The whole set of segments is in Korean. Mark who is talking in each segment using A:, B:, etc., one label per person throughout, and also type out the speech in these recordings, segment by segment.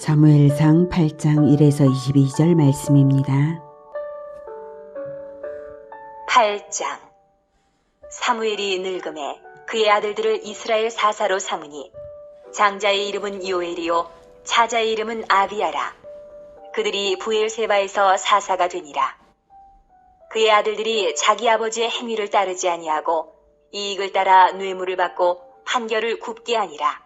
A: 사무엘상 8장 1에서 22절 말씀입니다.
B: 8장. 사무엘이 늙음에 그의 아들들을 이스라엘 사사로 삼으니 장자의 이름은 요엘이요 차자의 이름은 아비야라. 그들이 부엘세바에서 사사가 되니라. 그의 아들들이 자기 아버지의 행위를 따르지 아니하고 이익을 따라 뇌물을 받고 판결을 굽게 하니라.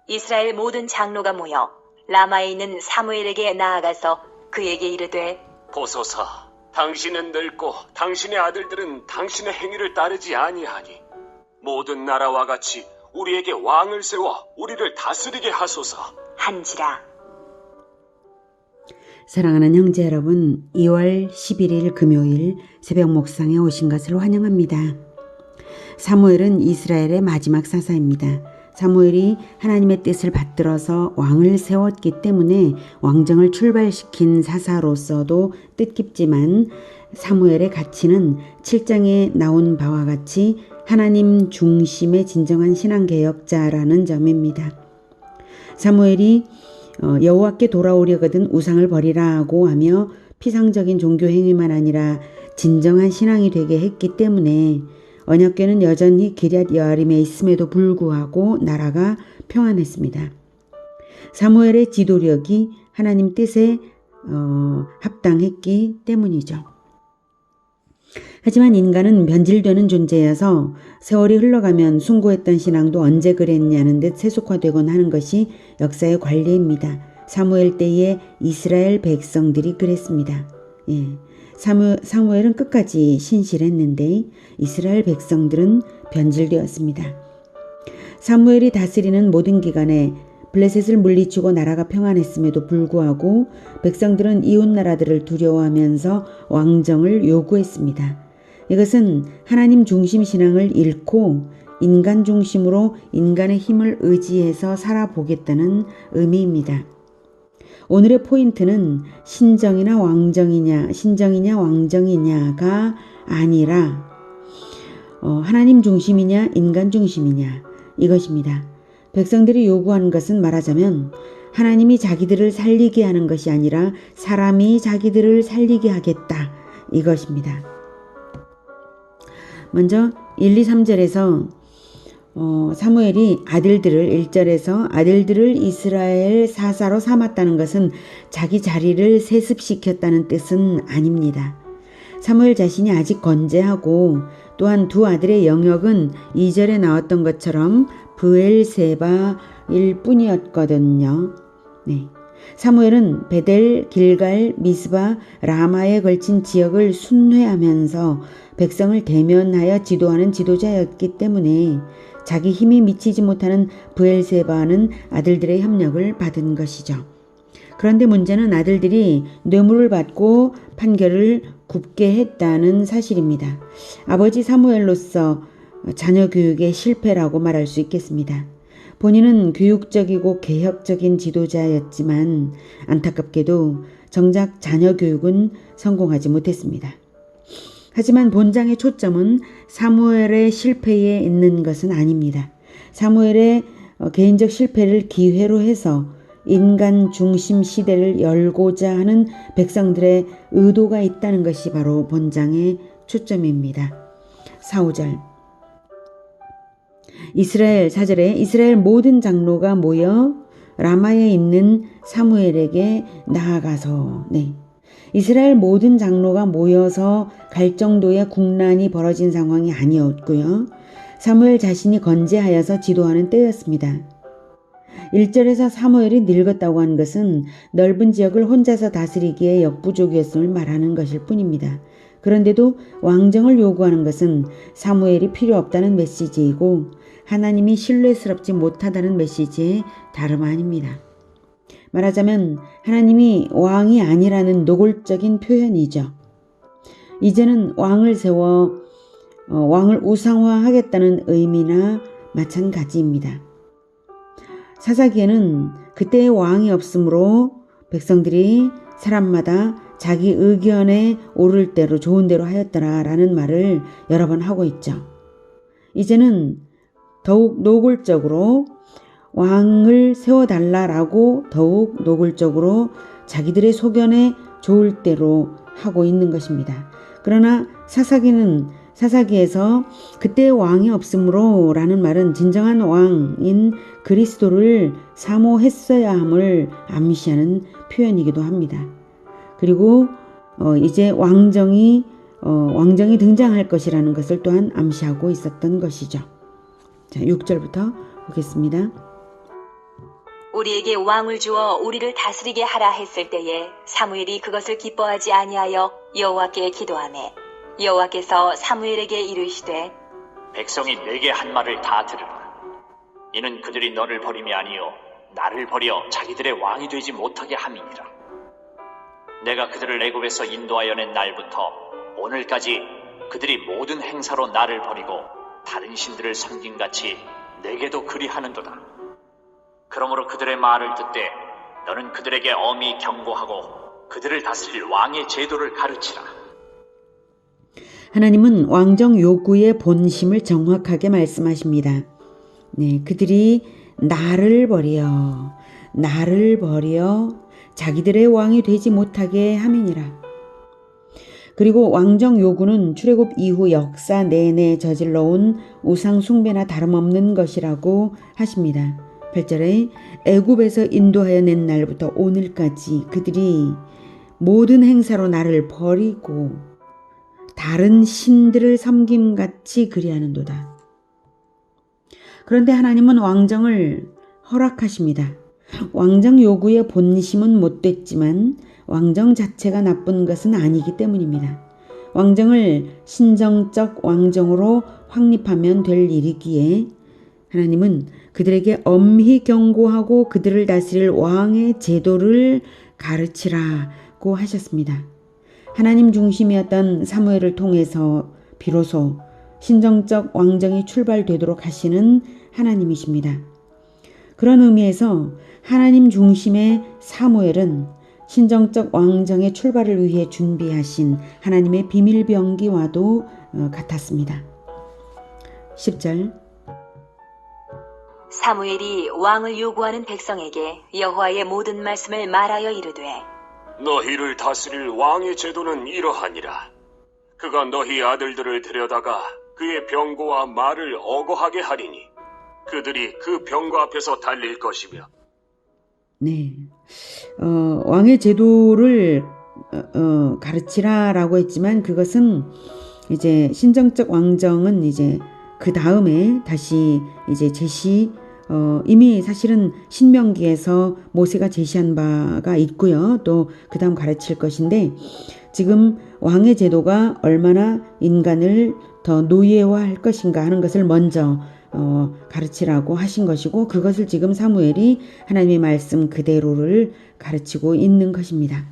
B: 이스라엘 모든 장로가 모여 라마에 있는 사무엘에게 나아가서 그에게 이르되,
C: 보소서, 당신은 늙고 당신의 아들들은 당신의 행위를 따르지 아니하니 모든 나라와 같이 우리에게 왕을 세워 우리를 다스리게 하소서
B: 한지라.
A: 사랑하는 형제 여러분, 2월 11일 금요일 새벽 목상에 오신 것을 환영합니다. 사무엘은 이스라엘의 마지막 사사입니다. 사무엘이 하나님의 뜻을 받들어서 왕을 세웠기 때문에 왕정을 출발시킨 사사로서도 뜻깊지만 사무엘의 가치는 7장에 나온 바와 같이 하나님 중심의 진정한 신앙개혁자라는 점입니다. 사무엘이 여호와께 돌아오려거든 우상을 버리라고 하며 피상적인 종교 행위만 아니라 진정한 신앙이 되게 했기 때문에 언약궤는 여전히 기럇 여아림에 있음에도 불구하고 나라가 평안했습니다. 사무엘의 지도력이 하나님 뜻에 합당했기 때문이죠. 하지만 인간은 변질되는 존재여서 세월이 흘러가면 숭고했던 신앙도 언제 그랬냐는 듯 세속화되곤 하는 것이 역사의 관례입니다. 사무엘 때의 이스라엘 백성들이 그랬습니다. 사무엘은 끝까지 신실했는데 이스라엘 백성들은 변질되었습니다. 사무엘이 다스리는 모든 기간에 블레셋을 물리치고 나라가 평안했음에도 불구하고 백성들은 이웃 나라들을 두려워하면서 왕정을 요구했습니다. 이것은 하나님 중심 신앙을 잃고 인간 중심으로 인간의 힘을 의지해서 살아보겠다는 의미입니다. 오늘의 포인트는 신정이냐 왕정이냐가 아니라 하나님 중심이냐 인간 중심이냐 이것입니다. 백성들이 요구하는 것은 말하자면 하나님이 자기들을 살리게 하는 것이 아니라 사람이 자기들을 살리게 하겠다 이것입니다. 먼저 1, 2, 3절에서 사무엘이 아들들을 1절에서 아들들을 이스라엘 사사로 삼았다는 것은 자기 자리를 세습시켰다는 뜻은 아닙니다. 사무엘 자신이 아직 건재하고 또한 두 아들의 영역은 2절에 나왔던 것처럼 브엘세바일 뿐이었거든요. 사무엘은 베델, 길갈, 미스바, 라마에 걸친 지역을 순회하면서 백성을 대면하여 지도하는 지도자였기 때문에 자기 힘이 미치지 못하는 브엘세바는 아들들의 협력을 받은 것이죠. 그런데 문제는 아들들이 뇌물을 받고 판결을 굽게 했다는 사실입니다. 아버지 사무엘로서 자녀 교육의 실패라고 말할 수 있겠습니다. 본인은 교육적이고 개혁적인 지도자였지만 안타깝게도 정작 자녀 교육은 성공하지 못했습니다. 하지만 본장의 초점은 사무엘의 실패에 있는 것은 아닙니다. 사무엘의 개인적 실패를 기회로 해서 인간 중심 시대를 열고자 하는 백성들의 의도가 있다는 것이 바로 본장의 초점입니다. 4, 5절 이스라엘 4절에 이스라엘 모든 장로가 모여 라마에 있는 사무엘에게 나아가서 이스라엘 모든 장로가 모여서 갈 정도의 국난이 벌어진 상황이 아니었고요. 사무엘 자신이 건재하여서 지도하는 때였습니다. 1절에서 사무엘이 늙었다고 한 것은 넓은 지역을 혼자서 다스리기에 역부족이었음을 말하는 것일 뿐입니다. 그런데도 왕정을 요구하는 것은 사무엘이 필요 없다는 메시지이고 하나님이 신뢰스럽지 못하다는 메시지의 다름 아닙니다. 말하자면 하나님이 왕이 아니라는 노골적인 표현이죠. 이제는 왕을 세워 왕을 우상화하겠다는 의미나 마찬가지입니다. 사사기에는 그때의 왕이 없으므로 백성들이 사람마다 자기 의견에 오를 대로 좋은 대로 하였더라라는 말을 여러 번 하고 있죠. 이제는 더욱 노골적으로 왕을 세워달라라고 더욱 노골적으로 자기들의 소견에 좋을 대로 하고 있는 것입니다. 그러나 사사기에서 그때 왕이 없으므로 라는 말은 진정한 왕인 그리스도를 사모했어야 함을 암시하는 표현이기도 합니다. 그리고 이제 왕정이 등장할 것이라는 것을 또한 암시하고 있었던 것이죠. 자, 6절부터 보겠습니다.
B: 우리에게 왕을 주어 우리를 다스리게 하라 했을 때에 사무엘이 그것을 기뻐하지 아니하여 여호와께 기도하매 여호와께서 사무엘에게 이르시되
D: 백성이 내게 한 말을 다 들으라. 이는 그들이 너를 버림이 아니요 나를 버려 자기들의 왕이 되지 못하게 함이니라. 내가 그들을 애굽에서 인도하여 낸 날부터 오늘까지 그들이 모든 행사로 나를 버리고 다른 신들을 섬김같이 내게도 그리하는도다. 그러므로 그들의 말을 듣되 너는 그들에게 엄히 경고하고 그들을 다스릴 왕의 제도를 가르치라.
A: 하나님은 왕정 요구의 본심을 정확하게 말씀하십니다. 네, 그들이 나를 버려 자기들의 왕이 되지 못하게 함이니라. 그리고 왕정 요구는 출애굽 이후 역사 내내 저질러온 우상 숭배나 다름없는 것이라고 하십니다. 8절에 애굽에서 인도하여 낸 날부터 오늘까지 그들이 모든 행사로 나를 버리고 다른 신들을 섬김같이 그리하는도다. 그런데 하나님은 왕정을 허락하십니다. 왕정 요구의 본심은 못됐지만 왕정 자체가 나쁜 것은 아니기 때문입니다. 왕정을 신정적 왕정으로 확립하면 될 일이기에 하나님은 그들에게 엄히 경고하고 그들을 다스릴 왕의 제도를 가르치라고 하셨습니다. 하나님 중심이었던 사무엘을 통해서 비로소 신정적 왕정이 출발되도록 하시는 하나님이십니다. 그런 의미에서 하나님 중심의 사무엘은 신정적 왕정의 출발을 위해 준비하신 하나님의 비밀병기와도 같았습니다. 10절
B: 사무엘이 왕을 요구하는 백성에게 여호와의 모든 말씀을 말하여 이르되
C: 너희를 다스릴 왕의 제도는 이러하니라. 그가 너희 아들들을 데려다가 그의 병거와 말을 어거하게 하리니 그들이 그 병거 앞에서 달릴 것이며.
A: 네, 왕의 제도를 가르치라라고 했지만 그것은 이제 신정적 왕정은 이제 그 다음에 다시 이제 이미 사실은 신명기에서 모세가 제시한 바가 있고요. 또 그 다음 가르칠 것인데 지금 왕의 제도가 얼마나 인간을 더 노예화할 것인가 하는 것을 먼저 가르치라고 하신 것이고 그것을 지금 사무엘이 하나님의 말씀 그대로를 가르치고 있는 것입니다.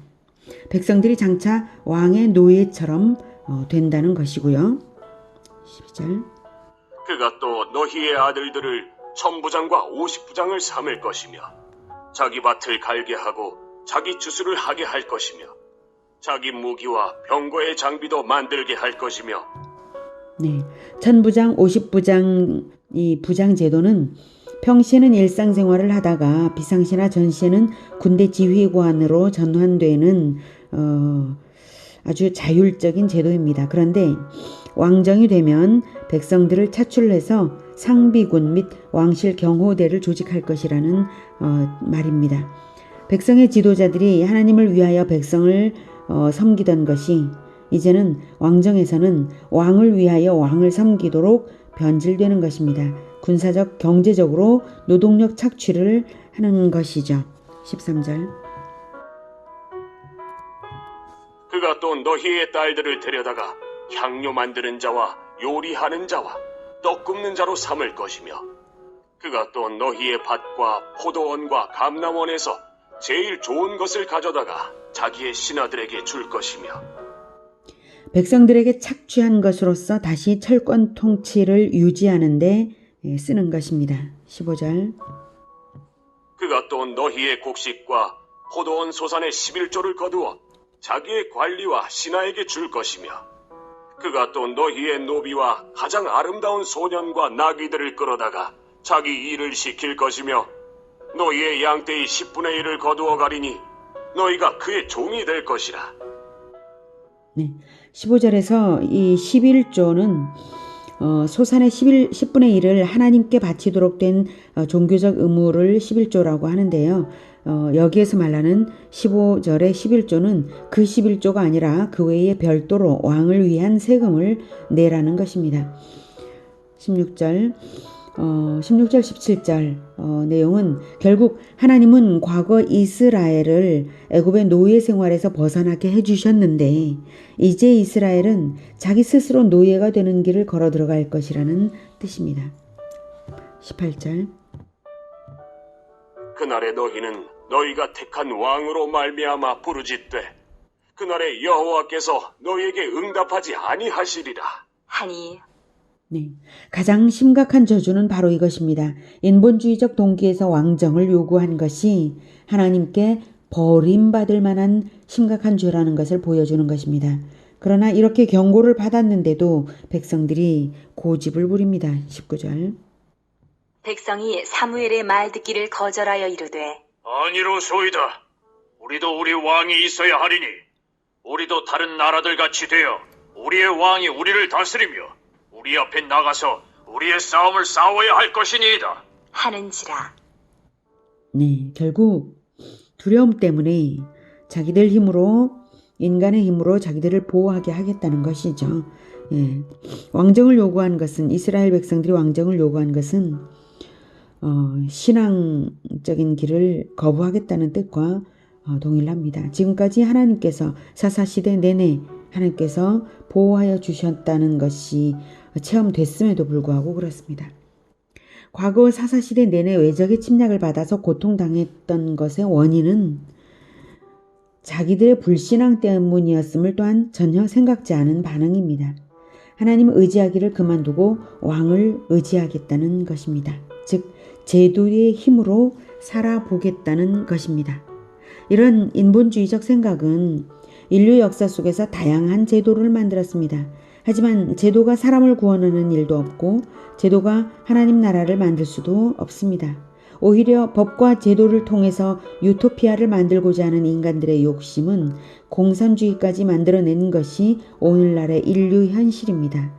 A: 백성들이 장차 왕의 노예처럼 된다는 것이고요. 12절
C: 그가 또 너희의 아들들을 1000부장과 50부장을 삼을 것이며 자기 밭을 갈게 하고 자기 주수를 하게 할 것이며 자기 무기와 병거의 장비도 만들게 할 것이며.
A: 네, 1000부장, 50부장 이 부장 제도는 평시에는 일상생활을 하다가 비상시나 전시에는 군대 지휘관으로 전환되는 아주 자율적인 제도입니다. 그런데 왕정이 되면 백성들을 차출해서 상비군 및 왕실 경호대를 조직할 것이라는 말입니다. 백성의 지도자들이 하나님을 위하여 백성을 섬기던 것이 이제는 왕정에서는 왕을 위하여 왕을 섬기도록 변질되는 것입니다. 군사적, 경제적으로 노동력 착취를 하는 것이죠. 13절
C: 그가 또 너희의 딸들을 데려다가 향료 만드는 자와 요리하는 자와 떡 굽는 자로 삼을 것이며 그가 또 너희의 밭과 포도원과 감람원에서 제일 좋은 것을 가져다가 자기의 신하들에게 줄 것이며.
A: 백성들에게 착취한 것으로서 다시 철권 통치를 유지하는 데 쓰는 것입니다. 15절
C: 그가 또 너희의 곡식과 포도원 소산의 11조를 거두어 자기의 관리와 신하에게 줄 것이며 그가 또 너희의 노비와 가장 아름다운 소년과 나귀들을 끌어다가 자기 일을 시킬 것이며 너희의 양떼의 10분의 1을 거두어 가리니 너희가 그의 종이 될 것이라.
A: 네, 15절에서 이 11조는 소산의 10분의 1을 하나님께 바치도록 된 종교적 의무를 11조라고 하는데요. 여기에서 말하는 15절의 11조는 그 11조가 아니라 그 외에 별도로 왕을 위한 세금을 내라는 것입니다. 16절, 17절 내용은 결국 하나님은 과거 이스라엘을 애굽의 노예 생활에서 벗어나게 해주셨는데 이제 이스라엘은 자기 스스로 노예가 되는 길을 걸어 들어갈 것이라는 뜻입니다. 18절
C: 그날에 너희는 너희가 택한 왕으로 말미암아 부르짖되 그날에 여호와께서 너희에게 응답하지 아니하시리라.
B: 하니
A: 네, 가장 심각한 저주는 바로 이것입니다. 인본주의적 동기에서 왕정을 요구한 것이 하나님께 버림받을 만한 심각한 죄라는 것을 보여주는 것입니다. 그러나 이렇게 경고를 받았는데도 백성들이 고집을 부립니다. 19절
B: 백성이 사무엘의 말 듣기를 거절하여 이르되
D: 아니로소이다. 우리도 우리 왕이 있어야 하리니 우리도 다른 나라들 같이 되어 우리의 왕이 우리를 다스리며 우리 앞에 나가서 우리의 싸움을 싸워야 할 것이니이다.
B: 하는지라.
A: 네, 결국 두려움 때문에 자기들 힘으로 인간의 힘으로 자기들을 보호하게 하겠다는 것이죠. 예, 왕정을 요구한 것은 이스라엘 백성들이 왕정을 요구한 것은 신앙적인 길을 거부하겠다는 뜻과 동일합니다. 지금까지 하나님께서 사사시대 내내 하나님께서 보호하여 주셨다는 것이 체험됐음에도 불구하고 그렇습니다. 과거 사사시대 내내 외적의 침략을 받아서 고통당했던 것의 원인은 자기들의 불신앙 때문이었음을 또한 전혀 생각지 않은 반응입니다. 하나님을 의지하기를 그만두고 왕을 의지하겠다는 것입니다. 즉 제도의 힘으로 살아보겠다는 것입니다. 이런 인본주의적 생각은 인류 역사 속에서 다양한 제도를 만들었습니다. 하지만 제도가 사람을 구원하는 일도 없고 제도가 하나님 나라를 만들 수도 없습니다. 오히려 법과 제도를 통해서 유토피아를 만들고자 하는 인간들의 욕심은 공산주의까지 만들어낸 것이 오늘날의 인류 현실입니다.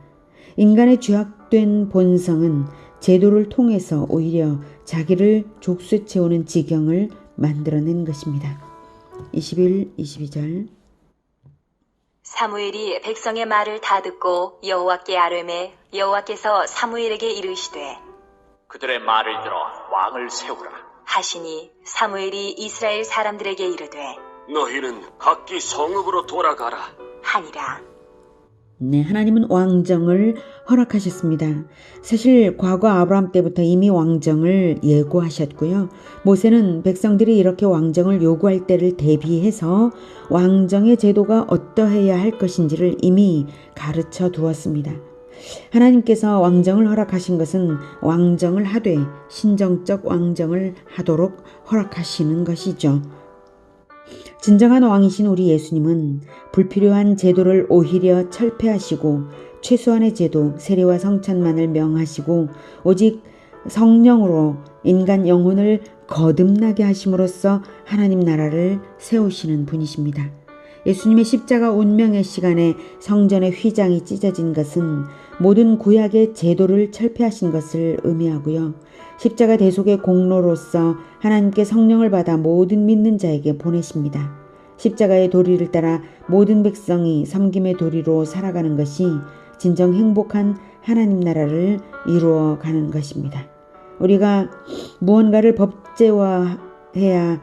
A: 인간의 죄악된 본성은 제도를 통해서 오히려 자기를 족쇄 채우는 지경을 만들어낸 것입니다. 21, 22절
B: 사무엘이 백성의 말을 다 듣고 여호와께 아뢰매 여호와께서 사무엘에게 이르시되
D: 그들의 말을 들어 왕을 세우라.
B: 하시니 사무엘이 이스라엘 사람들에게 이르되
C: 너희는 각기 성읍으로 돌아가라.
B: 하니라.
A: 네, 하나님은 왕정을 허락하셨습니다. 사실 과거 아브라함 때부터 이미 왕정을 예고하셨고요. 모세는 백성들이 이렇게 왕정을 요구할 때를 대비해서 왕정의 제도가 어떠해야 할 것인지를 이미 가르쳐 두었습니다. 하나님께서 왕정을 허락하신 것은 왕정을 하되 신정적 왕정을 하도록 허락하시는 것이죠. 진정한 왕이신 우리 예수님은 불필요한 제도를 오히려 철폐하시고 최소한의 제도, 세례와 성찬만을 명하시고 오직 성령으로 인간 영혼을 거듭나게 하심으로써 하나님 나라를 세우시는 분이십니다. 예수님의 십자가 운명의 시간에 성전의 휘장이 찢어진 것은 모든 구약의 제도를 철폐하신 것을 의미하고요. 십자가 대속의 공로로서 하나님께 성령을 받아 모든 믿는 자에게 보내십니다. 십자가의 도리를 따라 모든 백성이 섬김의 도리로 살아가는 것이 진정 행복한 하나님 나라를 이루어가는 것입니다. 우리가 무언가를 법제화해야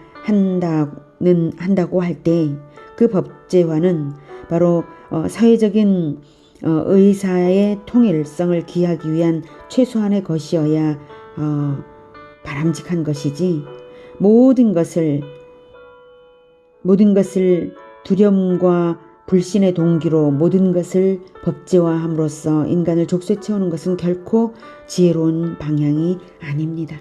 A: 한다고 할 때 그 법제화는 바로 사회적인 의사의 통일성을 기하기 위한 최소한의 것이어야 바람직한 것이지 모든 것을 두려움과 불신의 동기로 모든 것을 법제화함으로써 인간을 족쇄 채우는 것은 결코 지혜로운 방향이 아닙니다.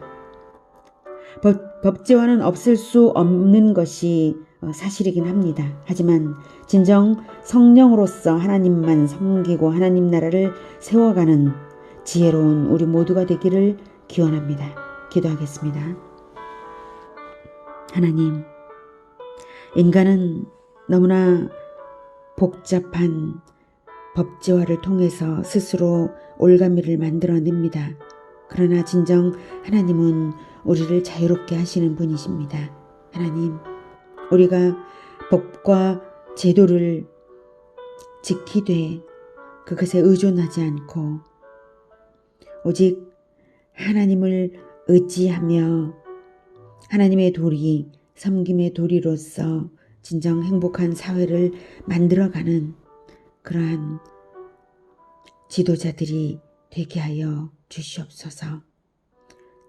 A: 법제화는 없을 수 없는 것이 사실이긴 합니다. 하지만 진정 성령으로서 하나님만 섬기고 하나님 나라를 세워가는 지혜로운 우리 모두가 되기를 기원합니다. 기도하겠습니다. 하나님, 인간은 너무나 복잡한 법제화를 통해서 스스로 올가미를 만들어냅니다. 그러나 진정 하나님은 우리를 자유롭게 하시는 분이십니다. 하나님, 우리가 법과 제도를 지키되 그것에 의존하지 않고 오직 하나님을 의지하며 하나님의 도리, 섬김의 도리로서 진정 행복한 사회를 만들어가는 그러한 지도자들이 되게 하여 주시옵소서.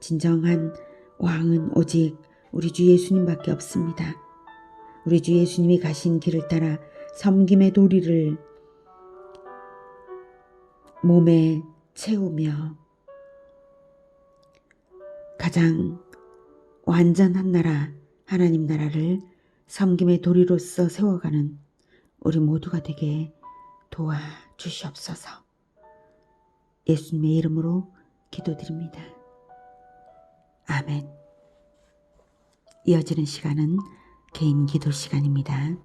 A: 진정한 왕은 오직 우리 주 예수님밖에 없습니다. 우리 주 예수님이 가신 길을 따라 섬김의 도리를 몸에 채우며 가장 완전한 나라, 하나님 나라를 섬김의 도리로서 세워가는 우리 모두가 되게 도와주시옵소서. 예수님의 이름으로 기도드립니다. 아멘. 이어지는 시간은 개인 기도 시간입니다.